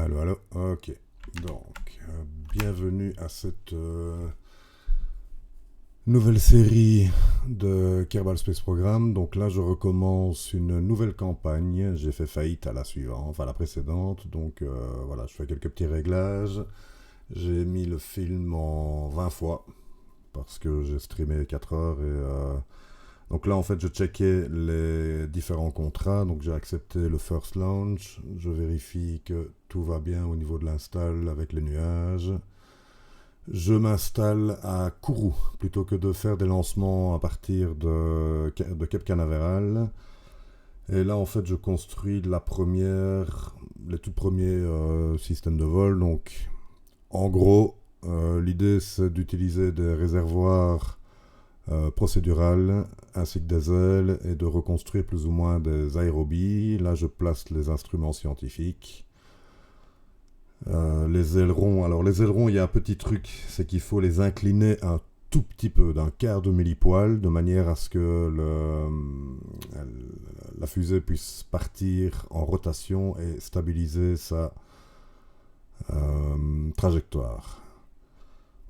Allô, allô, ok. Donc, bienvenue à cette nouvelle série de Kerbal Space Program. Donc là, je recommence une nouvelle campagne. J'ai fait faillite à la suivante, enfin à la précédente. Donc voilà, je fais quelques petits réglages. J'ai mis le film en 20 fois parce que j'ai streamé 4 heures donc là, en fait, je checkais les différents contrats. Donc j'ai accepté le first launch. Je vérifie que tout va bien au niveau de l'install avec les nuages. Je m'installe à Kourou plutôt que de faire des lancements à partir de Cape Canaveral. Et là, en fait, je construis les tout premiers systèmes de vol. Donc, en gros, l'idée, c'est d'utiliser des réservoirs procédurales ainsi que des ailes et de reconstruire plus ou moins des aérobies. Là, je place les instruments scientifiques. Les ailerons, alors les ailerons, il y a un petit truc, c'est qu'il faut les incliner un tout petit peu, d'un quart de millipoil, de manière à ce que la fusée puisse partir en rotation et stabiliser sa trajectoire.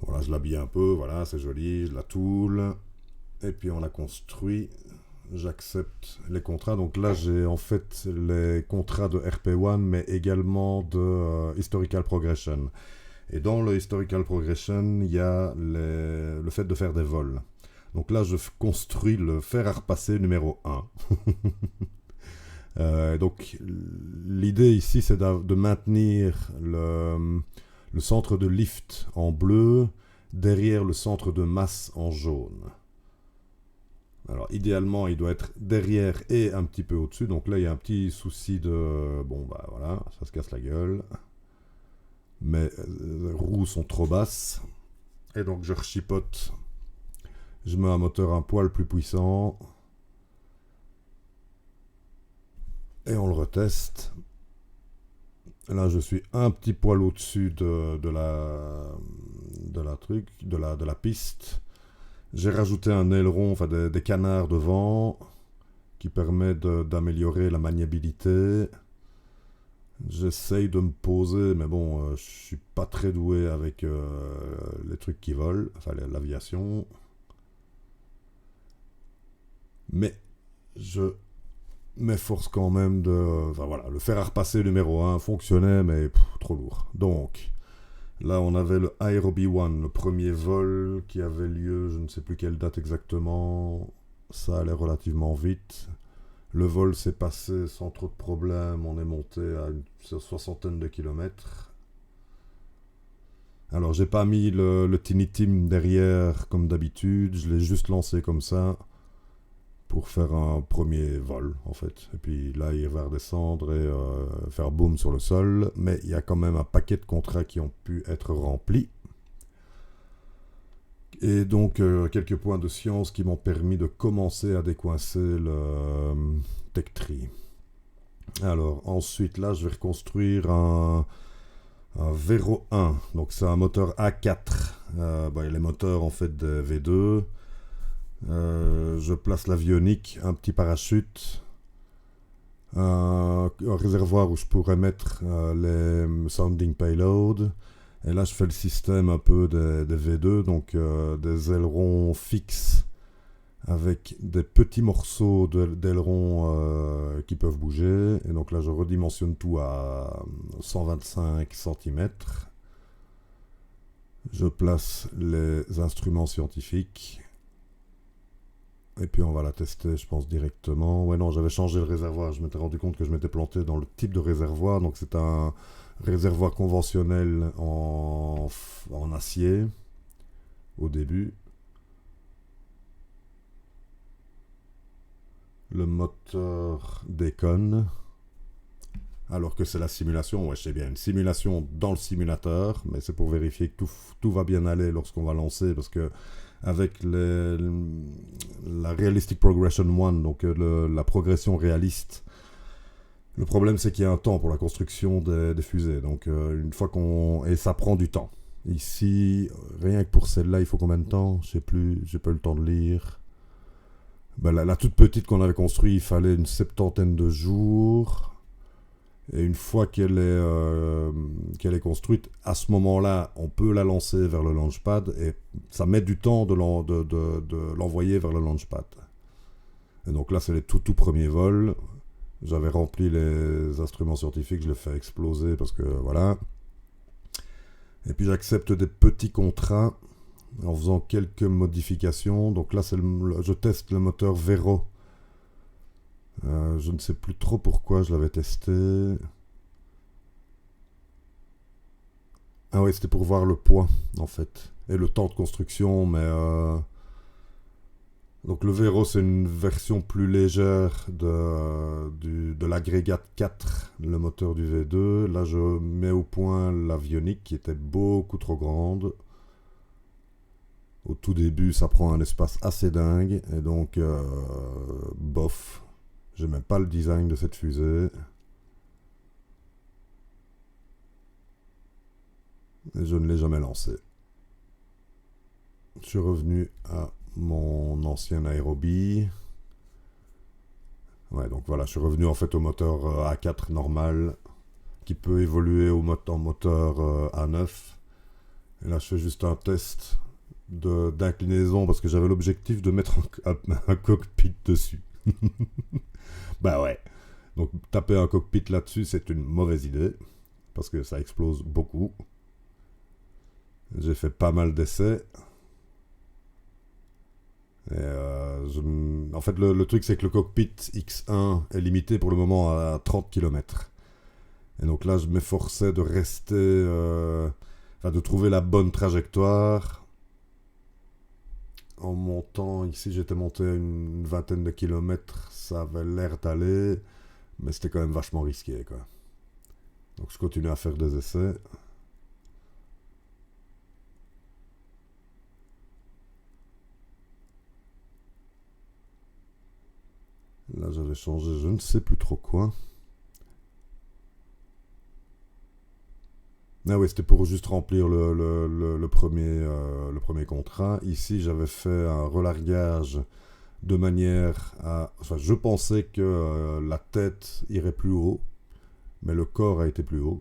Voilà, je l'habille un peu, voilà, c'est joli, je la toule, et puis on la construit. J'accepte les contrats. Donc là, j'ai en fait les contrats de RP1, mais également de Historical Progression. Et dans le Historical Progression, il y a le fait de faire des vols. Donc là, je construis le fer à repasser numéro 1. Donc l'idée ici, c'est de maintenir le centre de lift en bleu derrière le centre de masse en jaune. Alors idéalement, il doit être derrière et un petit peu au-dessus. Donc là, il y a un petit souci de... Bon, bah voilà, ça se casse la gueule. Mes roues sont trop basses. Et donc je rechipote. Je mets un moteur un poil plus puissant. Et on le reteste. Là, je suis un petit poil au-dessus de la piste. J'ai rajouté un aileron, enfin des canards devant, qui permet d'améliorer la maniabilité. J'essaye de me poser, mais bon, je suis pas très doué avec les trucs qui volent, enfin l'aviation. Mais je m'efforce quand même de... Enfin voilà, le fer à repasser numéro 1 fonctionnait, mais trop lourd. Donc... Là, on avait le Aerobee 1, le premier vol qui avait lieu, je ne sais plus quelle date exactement. Ça allait relativement vite. Le vol s'est passé sans trop de problèmes. On est monté à une soixantaine de kilomètres. Alors, j'ai pas mis le Tiny Tim derrière comme d'habitude. Je l'ai juste lancé comme ça pour faire un premier vol, en fait. Et puis là, il va redescendre et faire boom sur le sol. Mais il y a quand même un paquet de contrats qui ont pu être remplis. Et donc, quelques points de science qui m'ont permis de commencer à décoincer le Tech Tree. Alors, ensuite, là, je vais reconstruire un Vero 1. Donc, c'est un moteur A4. Il y a les moteurs, en fait, de V2. Je place l'avionique, un petit parachute, un réservoir où je pourrais mettre les sounding payload. Et là, je fais le système un peu des V2, donc des ailerons fixes avec des petits morceaux d'ailerons qui peuvent bouger. Et donc là, je redimensionne tout à 125 cm. Je place les instruments scientifiques. Et puis on va la tester, je pense, directement. Ouais, non, j'avais changé le réservoir. Je m'étais rendu compte que je m'étais planté dans le type de réservoir. Donc c'est un réservoir conventionnel en acier au début. Le moteur déconne. Alors que c'est la simulation. Ouais, je sais bien, une simulation dans le simulateur. Mais c'est pour vérifier que tout va bien aller lorsqu'on va lancer. Parce que avec la Realistic Progression 1, donc la progression réaliste. Le problème, c'est qu'il y a un temps pour la construction des fusées. Donc, une fois et ça prend du temps. Ici, rien que pour celle-là, il faut combien de temps? Je sais plus, j'ai pas eu le temps de lire. La toute petite qu'on avait construite, il fallait une 70aine de jours. Et une fois qu'elle est construite, à ce moment-là, on peut la lancer vers le launchpad et ça met du temps de l'envoyer vers le launchpad. Et donc là, c'est les tout premiers vols. J'avais rempli les instruments scientifiques, je les fais exploser parce que voilà. Et puis j'accepte des petits contrats en faisant quelques modifications. Donc là, je teste le moteur Vero. Je ne sais plus trop pourquoi je l'avais testé. Ah oui, c'était pour voir le poids, en fait. Et le temps de construction, mais... Donc le Vero, c'est une version plus légère de l'agrégat 4, le moteur du V2. Là, je mets au point l'avionique qui était beaucoup trop grande. Au tout début, ça prend un espace assez dingue. Et donc, bof. J'aimais pas le design de cette fusée. Et je ne l'ai jamais lancée. Je suis revenu à mon ancien Aerobee. Ouais, donc voilà, je suis revenu en fait au moteur A4 normal qui peut évoluer en moteur A9. Et là, je fais juste un test d'inclinaison parce que j'avais l'objectif de mettre un cockpit dessus. Bah ouais. Donc taper un cockpit là-dessus, c'est une mauvaise idée parce que ça explose beaucoup. J'ai fait pas mal d'essais. En fait, le truc, c'est que le cockpit X1 est limité pour le moment à 30 km. Et donc là, je m'efforçais de rester... de trouver la bonne trajectoire. En montant, ici, j'étais monté à une vingtaine de kilomètres. Ça avait l'air d'aller, mais c'était quand même vachement risqué, quoi. Donc je continue à faire des essais. Là, j'avais changé je ne sais plus trop quoi. Ah oui, c'était pour juste remplir le premier contrat. Ici, j'avais fait un relargage de manière à... Enfin, je pensais que la tête irait plus haut, mais le corps a été plus haut.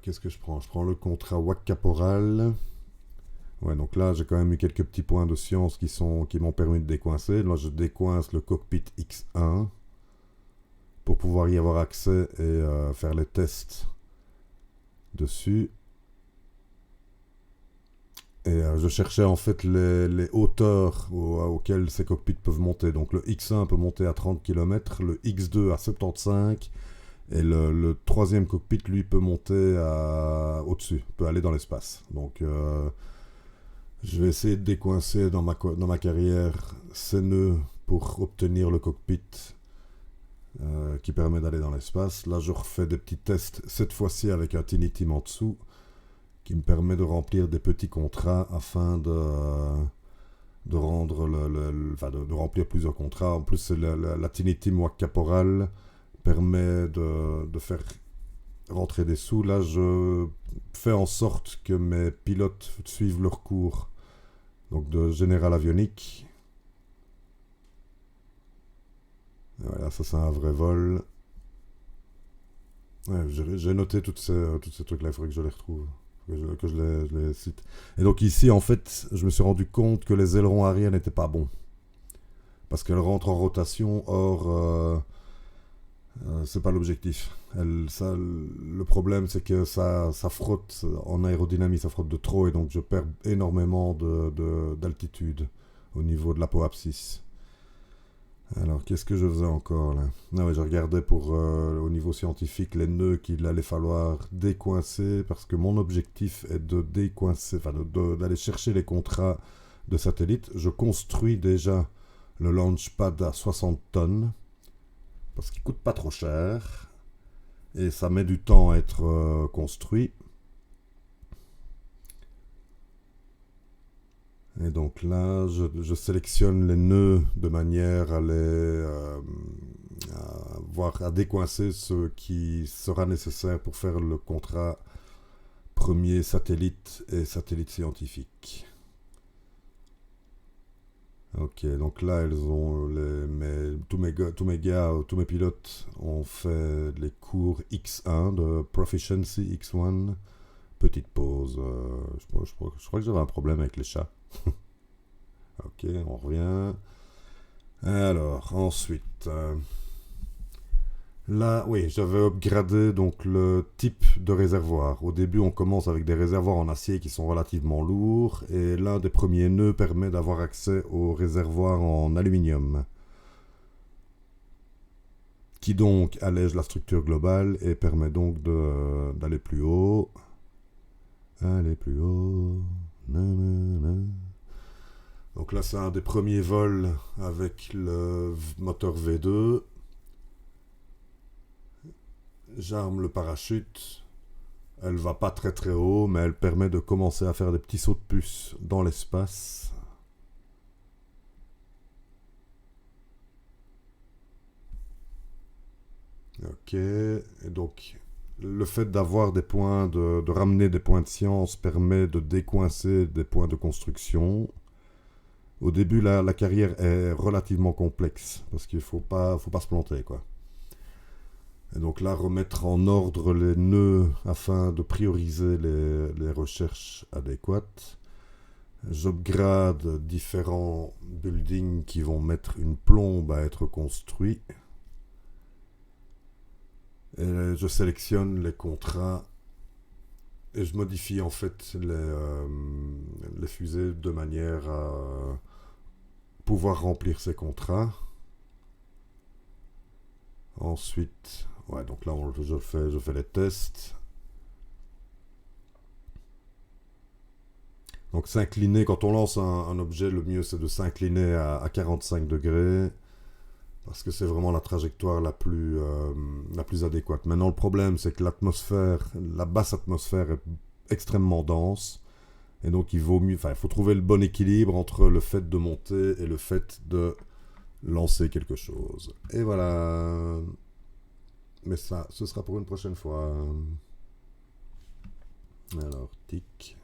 Qu'est-ce que je prends? Je prends le contrat WAC Caporal. Ouais, donc là, j'ai quand même eu quelques petits points de science qui m'ont permis de décoincer. Là, je décoince le cockpit X1 pour pouvoir y avoir accès et faire les tests dessus. Et je cherchais en fait les hauteurs auxquelles ces cockpits peuvent monter. Donc le X1 peut monter à 30 km, le X2 à 75, et le troisième cockpit, lui, peut monter au-dessus, peut aller dans l'espace. Donc je vais essayer de décoincer dans ma carrière ces nœuds pour obtenir le cockpit qui permet d'aller dans l'espace. Là, je refais des petits tests, cette fois-ci avec un Tiny Tim en dessous, qui me permet de remplir des petits contrats afin de remplir plusieurs contrats. En plus, la Tiny Tim WAC Caporal permet de faire rentrer des sous. Là, je fais en sorte que mes pilotes suivent leur cours. Donc de General Avionics. Voilà, ça c'est un vrai vol. Ouais, j'ai noté tous ces trucs-là, il faudrait que je les retrouve. Que je les cite. Et donc ici, en fait, je me suis rendu compte que les ailerons arrière n'étaient pas bons. Parce qu'elles rentrent en rotation, or c'est pas l'objectif. Le problème, c'est que ça frotte en aérodynamie, ça frotte de trop, et donc je perds énormément d'altitude au niveau de l'apoapsis. Alors, qu'est-ce que je faisais encore là? Ah ouais, je regardais pour, au niveau scientifique, les nœuds qu'il allait falloir décoincer, parce que mon objectif est de décoincer, enfin d'aller chercher les contrats de satellites. Je construis déjà le launchpad à 60 tonnes, parce qu'il coûte pas trop cher, et ça met du temps à être construit. Et donc là, je sélectionne les nœuds de manière à décoincer ce qui sera nécessaire pour faire le contrat premier satellite et satellite scientifique. Ok, donc là, elles ont tous mes pilotes ont fait les cours X1 de Proficiency X1. Petite pause. Je crois que j'avais un problème avec les chats. Ok, on revient. Alors, ensuite, là, oui, j'avais upgradé donc le type de réservoir. Au début, on commence avec des réservoirs en acier qui sont relativement lourds, et l'un des premiers nœuds permet d'avoir accès aux réservoirs en aluminium, qui donc allège la structure globale et permet donc d'aller plus haut. Aller plus haut. Nanana. Donc là, c'est un des premiers vols avec le moteur V2. J'arme le parachute. Elle va pas très très haut, mais elle permet de commencer à faire des petits sauts de puce dans l'espace. Ok, et donc le fait d'avoir des points, de ramener des points de science permet de décoincer des points de construction. Au début, la carrière est relativement complexe, parce qu'il faut pas se planter, quoi. Et donc là, remettre en ordre les nœuds afin de prioriser les recherches adéquates. J'upgrade différents buildings qui vont mettre une plombe à être construits. Et je sélectionne les contrats et je modifie en fait les fusées de manière à pouvoir remplir ces contrats. Ensuite, ouais, donc là je fais les tests. Donc s'incliner, quand on lance un objet, le mieux c'est de s'incliner à 45 degrés, parce que c'est vraiment la trajectoire la plus adéquate. Maintenant, le problème, c'est que la basse atmosphère est extrêmement dense, et donc il faut trouver le bon équilibre entre le fait de monter et le fait de lancer quelque chose. Et voilà. Mais ça, ce sera pour une prochaine fois. Alors, tic.